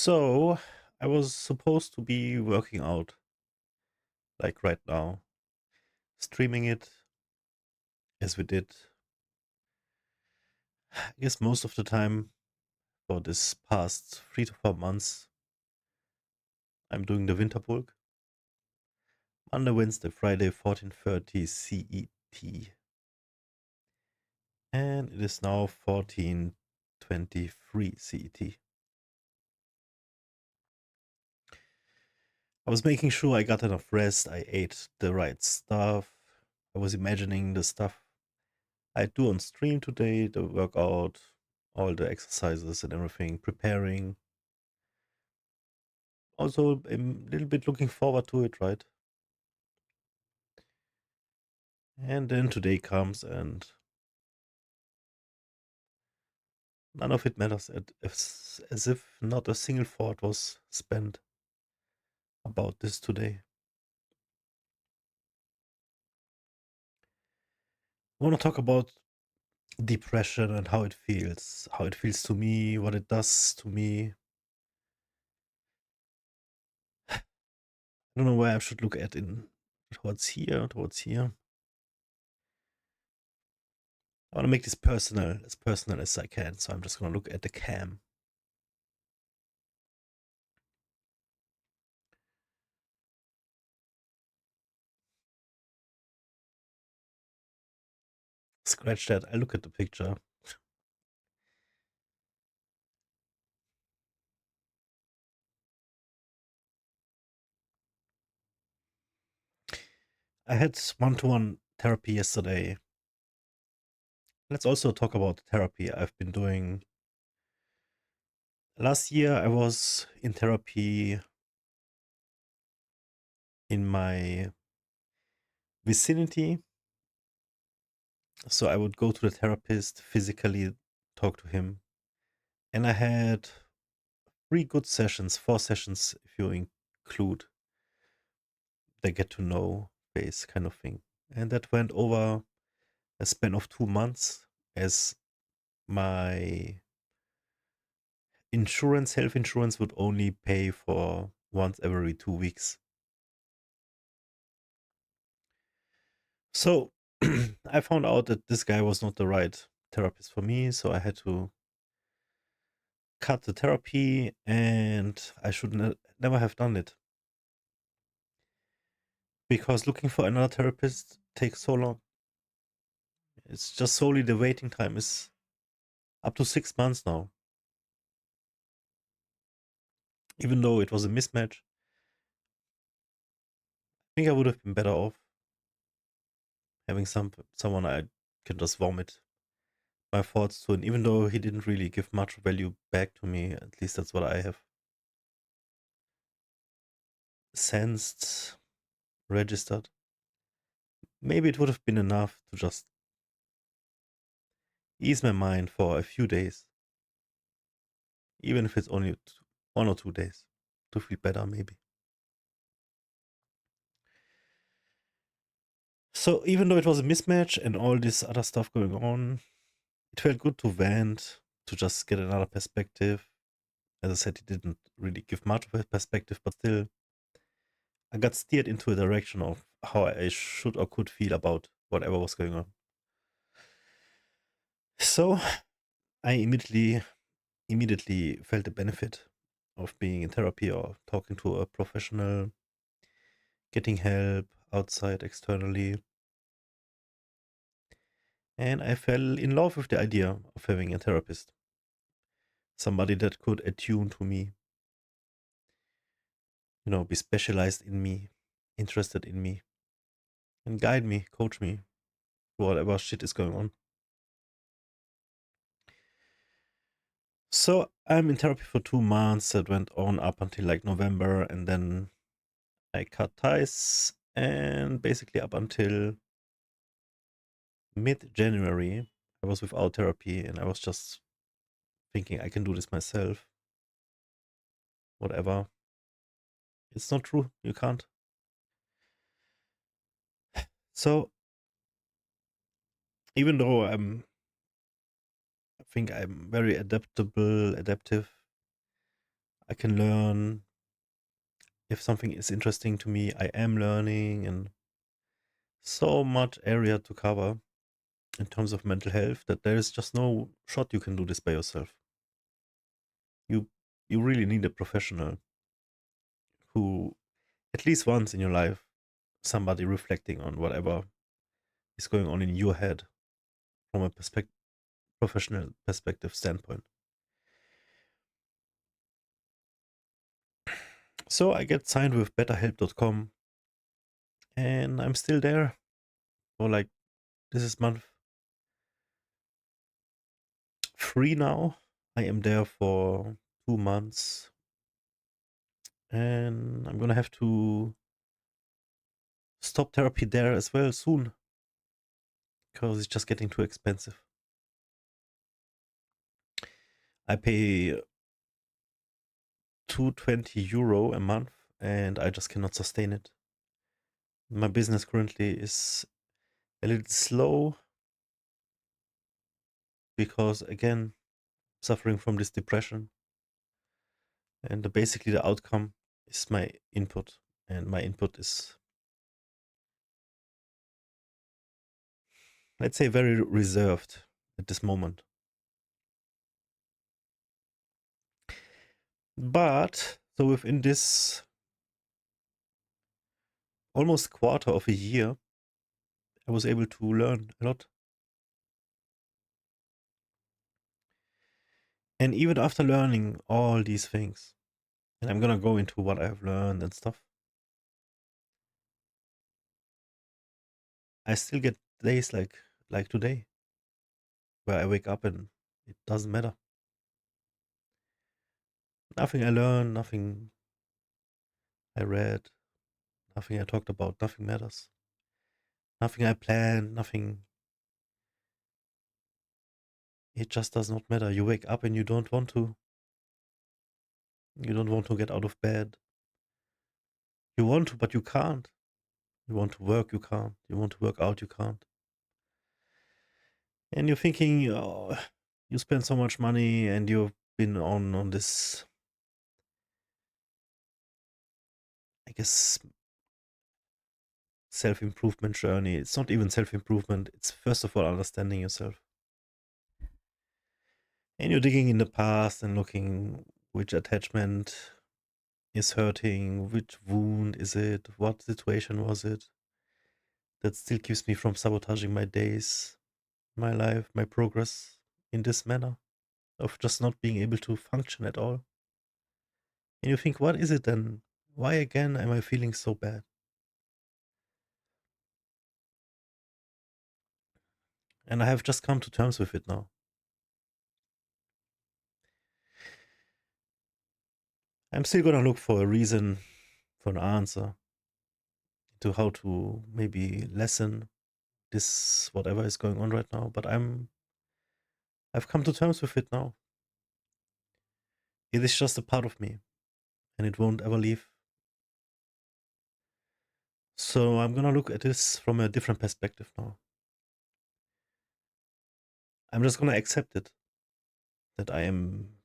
So, I was supposed to be working out, like right now, streaming it as we did, I guess most of the time for this past 3 to 4 months. I'm doing the winter bulk. Monday, Wednesday, Friday, 14:30 CET. And it is now 14:23 CET. I was making sure I got enough rest, I ate the right stuff. I was imagining the stuff I do on stream today, the workout, all the exercises and everything, preparing. Also, I'm a little bit looking forward to it, right? And then today comes and none of it matters, as if not a single thought was spent about this today. I want to talk about depression and how it feels to me, what it does to me. I don't know where I should look at towards here, towards here. I want to make this as personal as I can. So I'm just going to look at the cam. Scratch that. I look at the picture. I had one-to-one therapy yesterday. Let's also talk about therapy I've been doing. Last year, I was in therapy in my vicinity. So I would go to the therapist, physically talk to him. And I had 3 good sessions, 4 sessions if you include the get to know phase kind of thing. And that went over a span of 2 months as my health insurance would only pay for once every 2 weeks. So I found out that this guy was not the right therapist for me. So I had to cut the therapy and I should never have done it. Because looking for another therapist takes so long. It's just solely the waiting time is up to 6 months now. Even though it was a mismatch, I think I would have been better off having someone I can just vomit my thoughts to. And even though he didn't really give much value back to me, at least that's what I have sensed, registered. Maybe it would have been enough to just ease my mind for a few days, even if it's only 1 or 2 days, to feel better, maybe. So even though it was a mismatch and all this other stuff going on, it felt good to vent, to just get another perspective. As I said, he didn't really give much of a perspective, but still, I got steered into a direction of how I should or could feel about whatever was going on. So I immediately felt the benefit of being in therapy or talking to a professional, getting help outside, externally. And I fell in love with the idea of having a therapist. Somebody that could attune to me, be specialized in me, interested in me, and guide me, coach me through whatever shit is going on. So I'm in therapy for 2 months. That went on up until like November, and then I cut ties. And basically up until mid-January, I was without therapy, and I was just thinking I can do this myself. Whatever. It's not true. You can't. So even though I think I'm very adaptive, I can learn. If something is interesting to me, I am learning, and so much area to cover in terms of mental health that there is just no shot you can do this by yourself. You you really need a professional who, at least once in your life, somebody reflecting on whatever is going on in your head from a professional perspective standpoint. So I get signed with BetterHelp.com, and I'm still there for like, this is month 3 now. I am there for 2 months, and I'm gonna have to stop therapy there as well soon because it's just getting too expensive. I pay 220 euro a month, and I just cannot sustain it. My business currently is a little slow because, again, suffering from this depression, and basically the outcome is my input, and my input is, let's say, very reserved at this moment. But so within this almost quarter of a year, I was able to learn a lot. And even after learning all these things, and I'm gonna go into what I've learned and stuff, I still get days like today where I wake up and it doesn't matter. Nothing I learned, nothing I read, nothing I talked about, nothing matters. Nothing I planned, nothing. It just does not matter. You wake up and you don't want to. You don't want to get out of bed. You want to, but you can't. You want to work, you can't. You want to work out, you can't. And you're thinking, oh, you spend so much money and you've been on this, I guess, self-improvement journey. It's not even self-improvement. It's first of all understanding yourself. And you're digging in the past and looking which attachment is hurting, which wound is it, what situation was it that still keeps me from sabotaging my days, my life, my progress in this manner of just not being able to function at all. And you think, what is it then? Why again am I feeling so bad? And I have just come to terms with it now. I'm still gonna look for a reason, for an answer to how to maybe lessen this whatever is going on right now. But I've come to terms with it now. It is just a part of me, and it won't ever leave. So I'm gonna look at this from a different perspective now. I'm just gonna accept it, that I am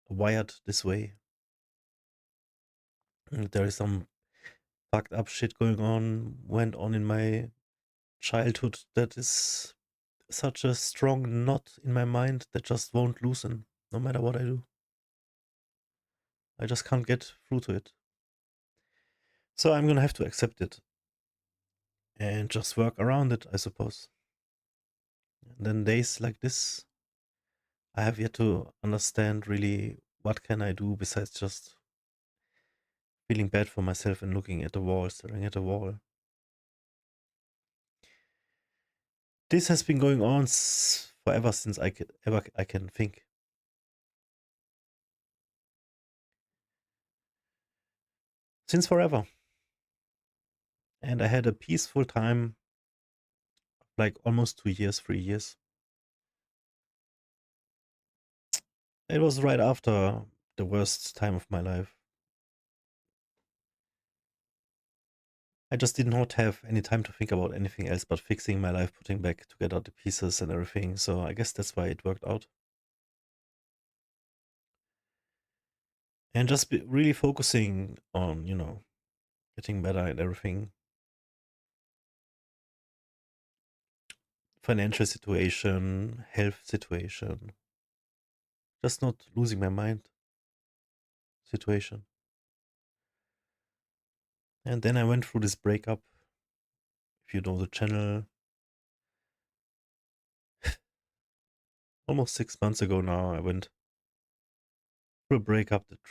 wired this way. And there is some fucked up shit went on in my childhood that is such a strong knot in my mind that just won't loosen, no matter what I do. I just can't get through to it. So I'm gonna have to accept it and just work around it, I suppose. And then days like this, I have yet to understand really what can I do besides just feeling bad for myself and looking at the wall, staring at the wall. This has been going on forever since I can think. Since forever. And I had a peaceful time, like almost 2 years, 3 years. It was right after the worst time of my life. I just did not have any time to think about anything else but fixing my life, putting back together the pieces and everything. So I guess that's why it worked out. and just really focusing on, getting better and everything. Financial situation, health situation, just not losing my mind situation. And then I went through this breakup. If you know the channel, almost 6 months ago now, I went through a breakup that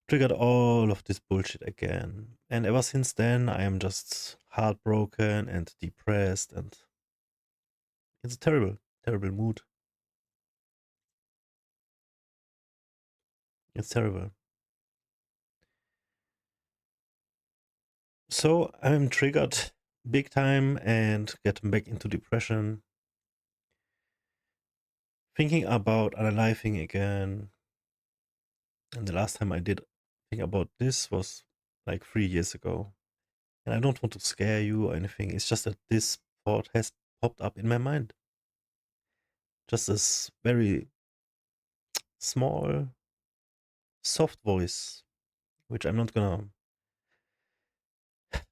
triggered all of this bullshit again. And ever since then, I am just heartbroken and depressed, and it's a terrible, terrible mood. It's terrible. So I'm triggered big time and getting back into depression, thinking about unaliving again. And the last time I did think about this was like 3 years ago. And I don't want to scare you or anything. It's just that this thought has popped up in my mind. Just this very small, soft voice, which I'm not gonna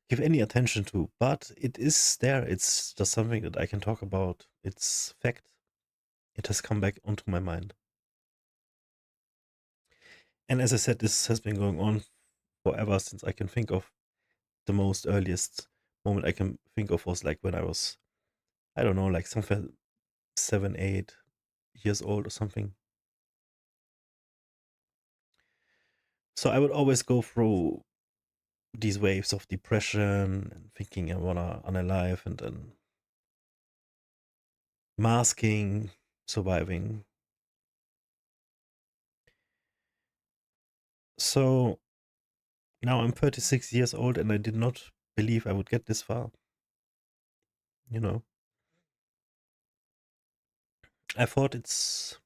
give any attention to, but it is there. It's just something that I can talk about. It's fact. It has come back onto my mind. And as I said, this has been going on forever since I can think of. The most earliest moment I can think of was like when I was, I don't know, like something 7, 8 years old or something. So I would always go through these waves of depression and thinking I wanna unalive and then masking, surviving. So now I'm 36 years old and I did not believe I would get this far. You know, I thought it's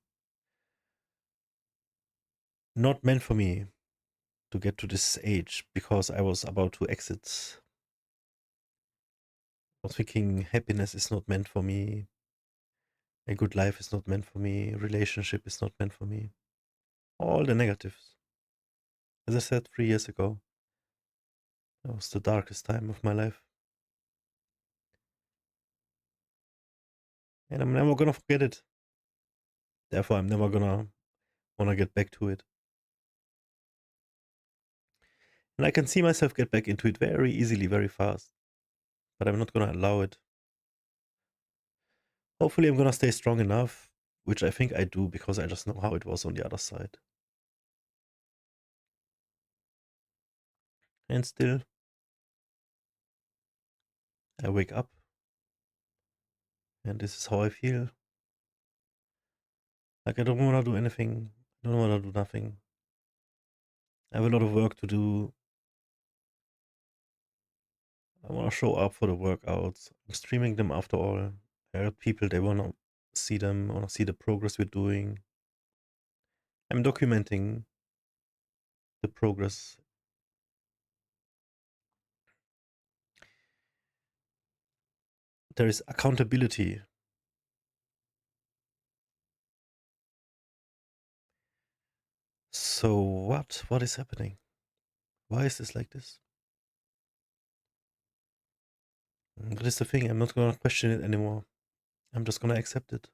not meant for me to get to this age because I was about to exit. I was thinking happiness is not meant for me. A good life is not meant for me. Relationship is not meant for me. All the negatives. As I said 3 years ago, that was the darkest time of my life. And I'm never gonna forget it. Therefore, I'm never gonna wanna get back to it. And I can see myself get back into it very easily, very fast. But I'm not gonna allow it. Hopefully, I'm gonna stay strong enough, which I think I do because I just know how it was on the other side. And still, I wake up and this is how I feel. Like I don't wanna do anything. I don't wanna do nothing. I have a lot of work to do. I want to show up for the workouts. I'm streaming them after all. I heard people, they want to see them, want to see the progress we're doing. I'm documenting the progress. There is accountability. So what? What is happening? Why is this like this? That is the thing. I'm not going to question it anymore. I'm just going to accept it.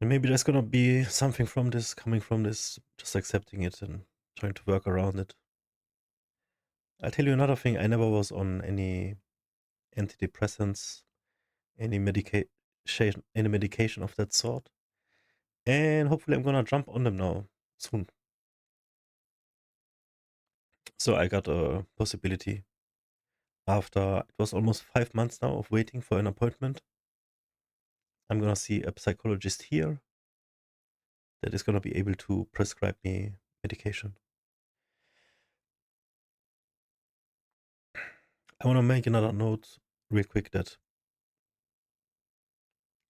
And maybe there's going to be something from this, coming from this, just accepting it and trying to work around it. I'll tell you another thing. I never was on any antidepressants, any medication of that sort. And hopefully I'm gonna jump on them now soon. So I got a possibility after it was almost 5 months now of waiting for an appointment. I'm gonna see a psychologist here that is gonna be able to prescribe me medication. I wanna make another note real quick that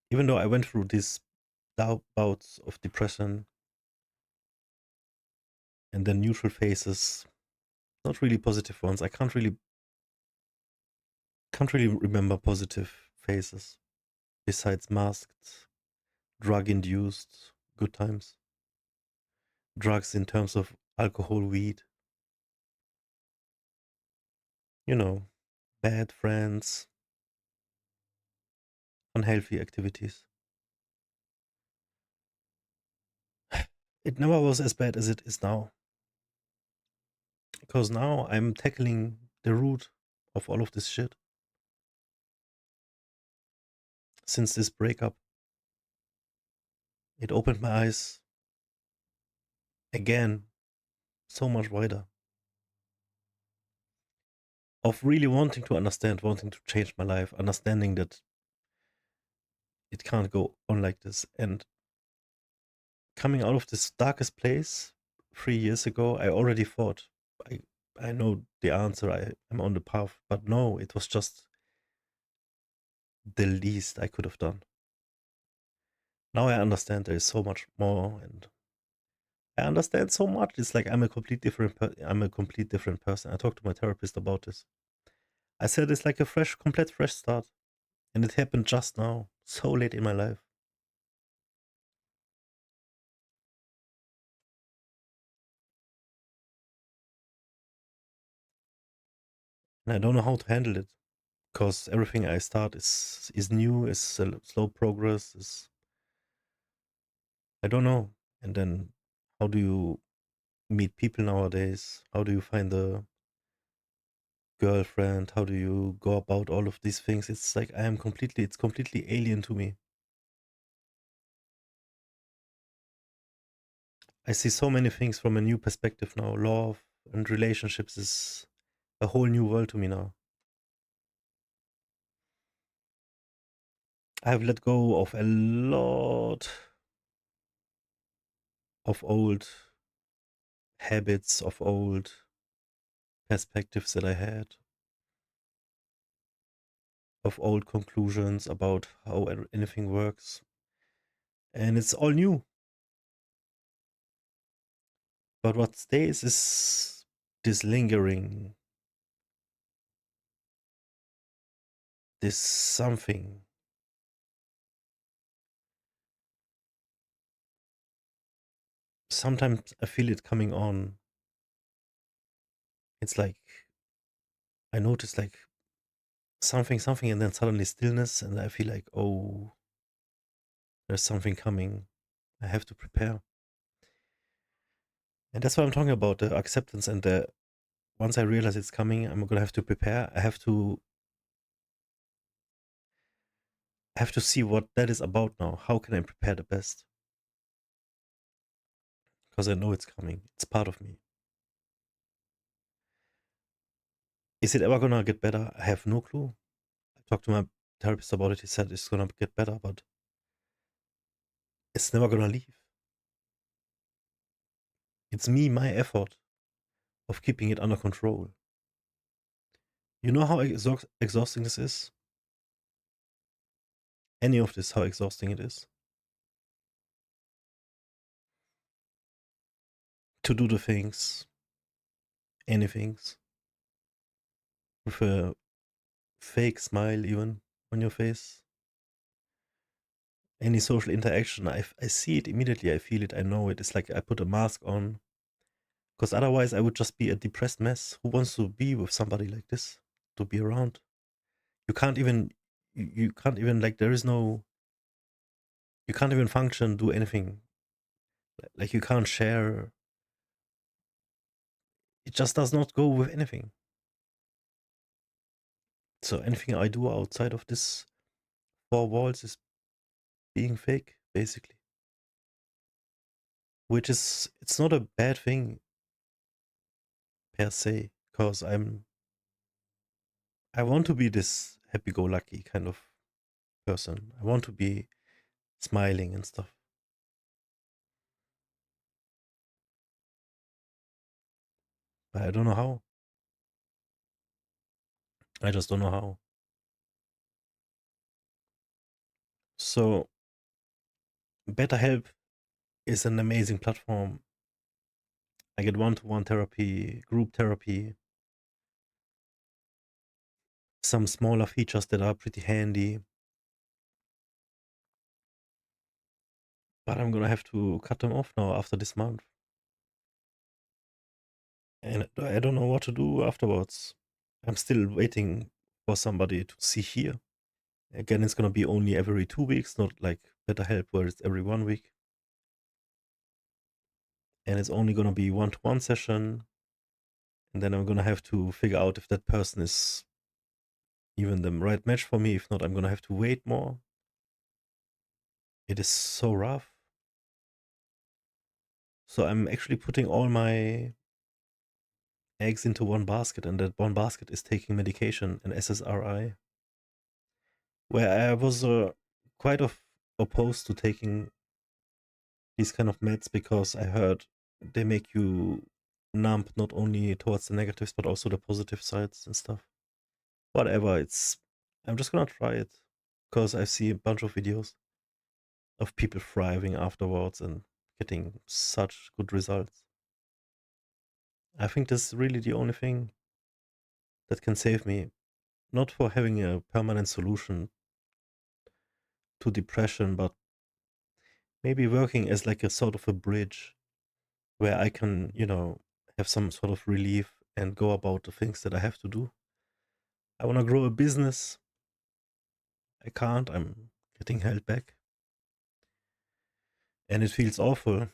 even though I went through these bouts of depression and then neutral phases, not really positive ones, I can't really remember positive phases. besides masked, drug induced good times. Drugs in terms of alcohol, weed, you know, bad friends, unhealthy activities. It never was as bad as it is now. Because now I'm tackling the root of all of this shit. Since this breakup, it opened my eyes again so much wider. Of really wanting to understand, wanting to change my life, understanding that it can't go on like this. And coming out of this darkest place 3 years ago, I already thought I I know the answer. I'm on the path. But no, it was just the least I could have done. Now I understand there is so much more, and I understand so much. It's like I'm a complete different person. I talked to my therapist about this. I said it's like a complete fresh start, and it happened just now, so late in my life. And I don't know how to handle it because everything I start is new, is slow progress, is I don't know. And then how do you meet people nowadays? How do you find a girlfriend? How do you go about all of these things? It's like it's completely alien to me. I see so many things from a new perspective now. Love and relationships is a whole new world to me now. I've let go of a lot of old habits, of old perspectives that I had, of old conclusions about how anything works. And it's all new. But what stays is this lingering, this something. Sometimes I feel it coming on. It's like I notice like something, and then suddenly stillness, and I feel like, oh, there's something coming. I have to prepare. And that's what I'm talking about, the acceptance and the once I realize it's coming, I'm gonna have to prepare. I have to see what that is about now. How can I prepare the best? Because I know it's coming. It's part of me. Is it ever gonna get better? I have no clue. I talked to my therapist about it. He said it's gonna get better, but it's never gonna leave. It's me, my effort of keeping it under control. You know how exhausting this is? Any of this, how exhausting it is? To do the things, anythings, with a fake smile even on your face. Any social interaction, I see it immediately. I feel it. I know it. It's like I put a mask on. Because otherwise, I would just be a depressed mess. Who wants to be with somebody like this? To be around? You can't even, you can't even, like, there is no, you can't even function, do anything. Like, you can't share. It just does not go with anything. So, anything I do outside of this four walls is being fake, basically. Which is, it's not a bad thing per se, because I want to be this happy-go-lucky kind of person. I want to be smiling and stuff, but I don't know how. I just don't know how. So, BetterHelp is an amazing platform. I get one-to-one therapy, group therapy, some smaller features that are pretty handy. but I'm gonna have to cut them off now after this month. And I don't know what to do afterwards. I'm still waiting for somebody to see here. Again, it's gonna be only every 2 weeks, not like BetterHelp where it's every 1 week. And it's only gonna be one-to-one session. And then I'm gonna have to figure out if that person is even the right match for me. If not, I'm gonna have to wait more. It is so rough. So I'm actually putting all my eggs into one basket, and that one basket is taking medication and SSRI. Where I was quite opposed to taking these kind of meds because I heard they make you numb not only towards the negatives but also the positive sides and stuff. Whatever, I'm just gonna try it because I see a bunch of videos of people thriving afterwards and getting such good results. I think this is really the only thing that can save me. Not for having a permanent solution to depression, but maybe working as like a sort of a bridge where I can, have some sort of relief and go about the things that I have to do. I want to grow a business. I can't. I'm getting held back. And it feels awful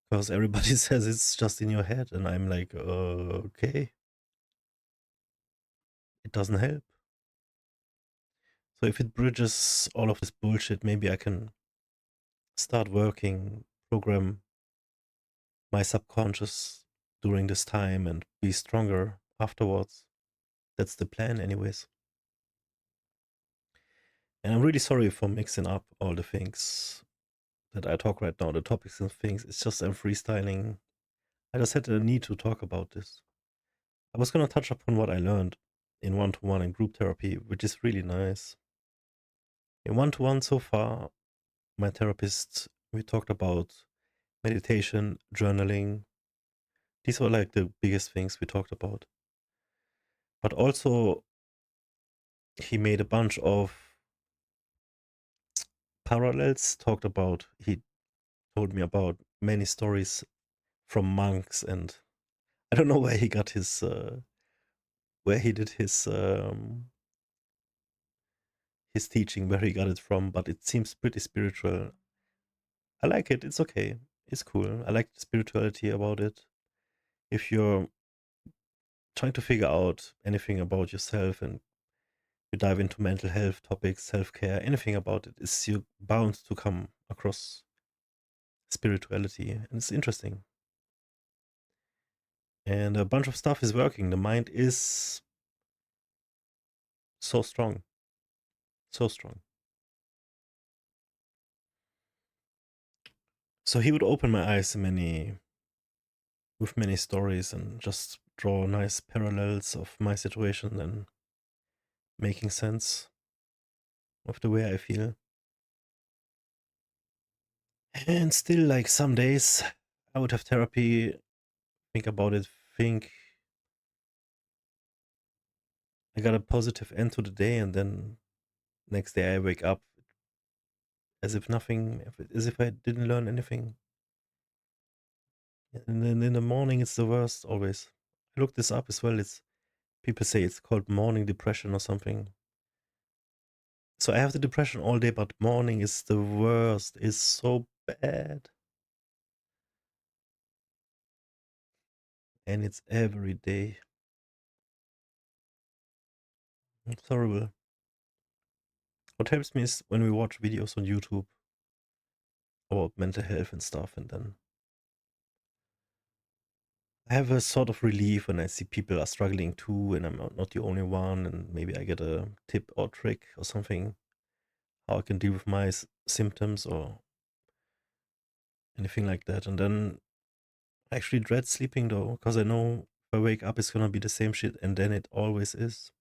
because everybody says it's just in your head. And I'm like, okay, it doesn't help. So if it bridges all of this bullshit, maybe I can start working, program my subconscious during this time and be stronger afterwards. That's the plan, anyways. And I'm really sorry for mixing up all the things that I talk right now, the topics and things. It's just I'm freestyling. I just had a need to talk about this. I was going to touch upon what I learned in one-to-one and group therapy, which is really nice. In one-to-one so far, my therapist, we talked about meditation, journaling. These were like the biggest things we talked about. But also, he made a bunch of parallels, he told me about many stories from monks, and I don't know where he got where he did his teaching, where he got it from, but it seems pretty spiritual. I like it. It's okay. It's cool. I like the spirituality about it. If you're trying to figure out anything about yourself and you dive into mental health topics, self-care, anything about it, is you bound to come across spirituality, and it's interesting. And a bunch of stuff is working. The mind is so strong, so strong. So he would open my eyes with many stories and just draw nice parallels of my situation and making sense of the way I feel. And still, like some days, I would have therapy, think about it, think I got a positive end to the day, and then next day I wake up as if nothing, as if I didn't learn anything. And then in the morning, it's the worst always. I looked this up as well. People say it's called morning depression or something. So I have the depression all day, but morning is the worst. It's so bad. And it's every day. It's horrible. What helps me is when we watch videos on YouTube about mental health and stuff, and then I have a sort of relief when I see people are struggling too, and I'm not the only one, and maybe I get a tip or trick or something how I can deal with my symptoms or anything like that. And then I actually dread sleeping though, because I know if I wake up, it's gonna be the same shit, and then it always is.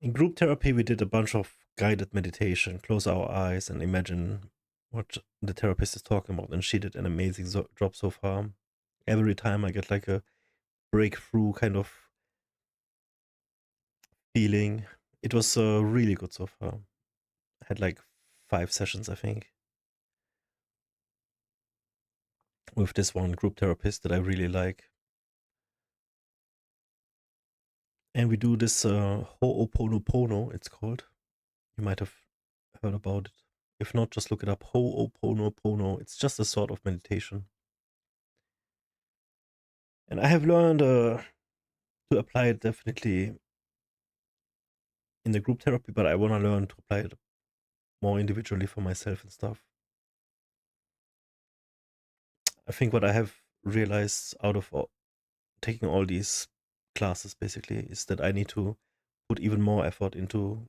In group therapy, we did a bunch of guided meditation, close our eyes and imagine what the therapist is talking about. And she did an amazing job so far. Every time I get like a breakthrough kind of feeling. It was really good so far. I had like 5 sessions, I think, with this one group therapist that I really like. And we do this Ho'oponopono, it's called. You might have heard about it. If not, just look it up. Ho'oponopono. It's just a sort of meditation. And I have learned to apply it definitely in the group therapy, but I want to learn to apply it more individually for myself and stuff. I think what I have realized out of taking all these classes basically is that I need to put even more effort into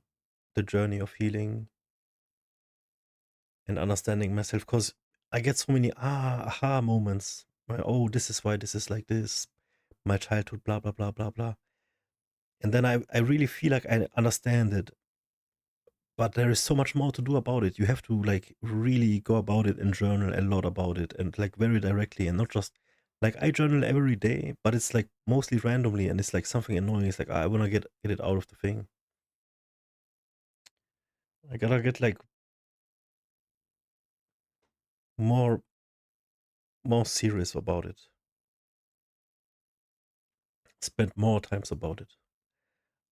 the journey of healing and understanding myself, because I get so many aha moments. Right? Oh, this is why this is like this. My childhood, blah blah blah blah blah. And then I really feel like I understand it, but there is so much more to do about it. You have to like really go about it and journal a lot about it, and like very directly, and not just like I journal every day, but it's like mostly randomly, and it's like something annoying. It's like I want to get it out of the thing. I gotta get like more more serious about it. Spend more times about it.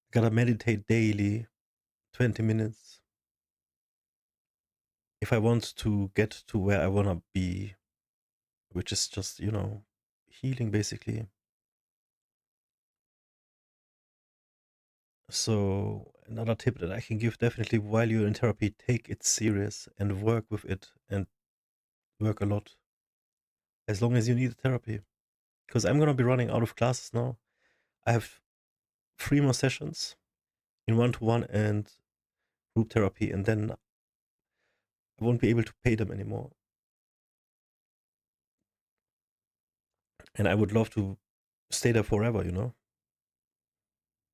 I gotta meditate daily, 20 minutes, if I want to get to where I wanna be, which is just, healing basically. So another tip that I can give, definitely while you're in therapy, take it serious and work with it and work a lot as long as you need therapy. Because I'm gonna be running out of classes now. I have 3 more sessions in one-to-one and group therapy, and then I won't be able to pay them anymore. And I would love to stay there forever.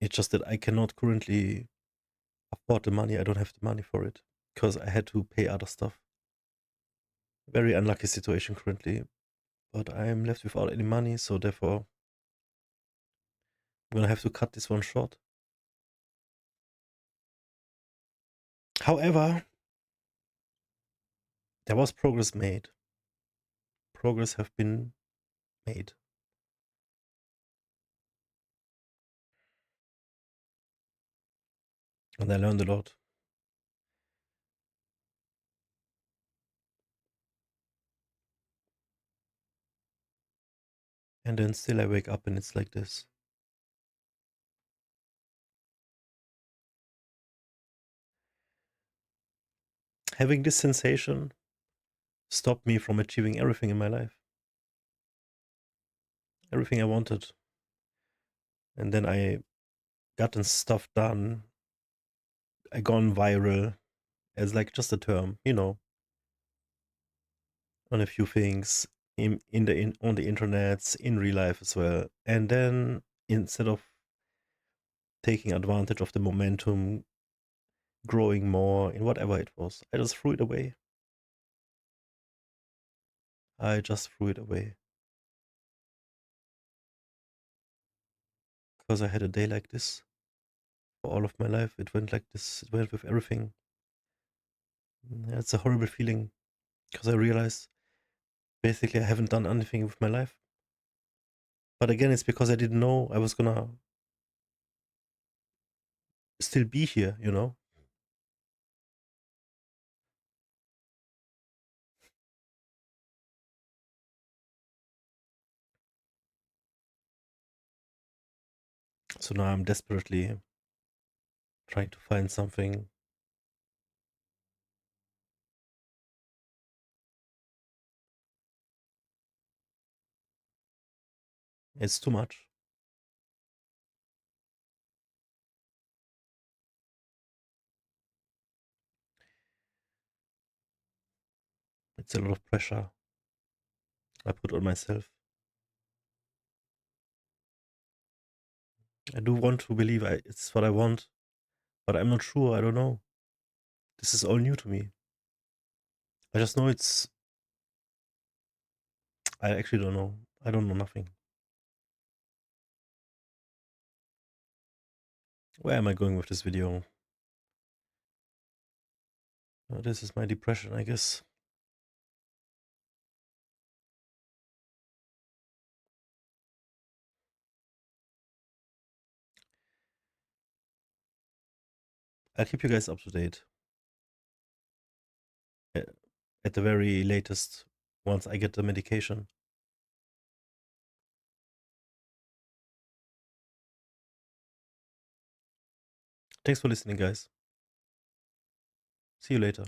It's just that I cannot currently afford the money. I don't have the money for it because I had to pay other stuff. Very unlucky situation currently, but I am left without any money, so therefore I'm gonna have to cut this one short. However, there was progress made. Progress have been made. And I learned a lot. And then still I wake up and it's like this. Having this sensation stopped me from achieving everything in my life. Everything I wanted. And then I gotten stuff done. I gone viral as like just a term, on a few things on the internets, in real life as well. And then instead of taking advantage of the momentum, growing more in whatever it was, I just threw it away. I just threw it away because I had a day like this for all of my life. It went like this. It went with everything. Yeah, it's a horrible feeling because I realized basically I haven't done anything with my life. But again, it's because I didn't know I was gonna still be here. So now I'm desperately trying to find something. It's too much. It's a lot of pressure I put on myself. I do want to believe it's what I want, but I'm not sure. I don't know. This is all new to me. I just know I actually don't know. I don't know nothing. Where am I going with this video? This is my depression, I guess. I'll keep you guys up to date. uh, At the very latest, once I get the medication. Thanks for listening, guys. See you later.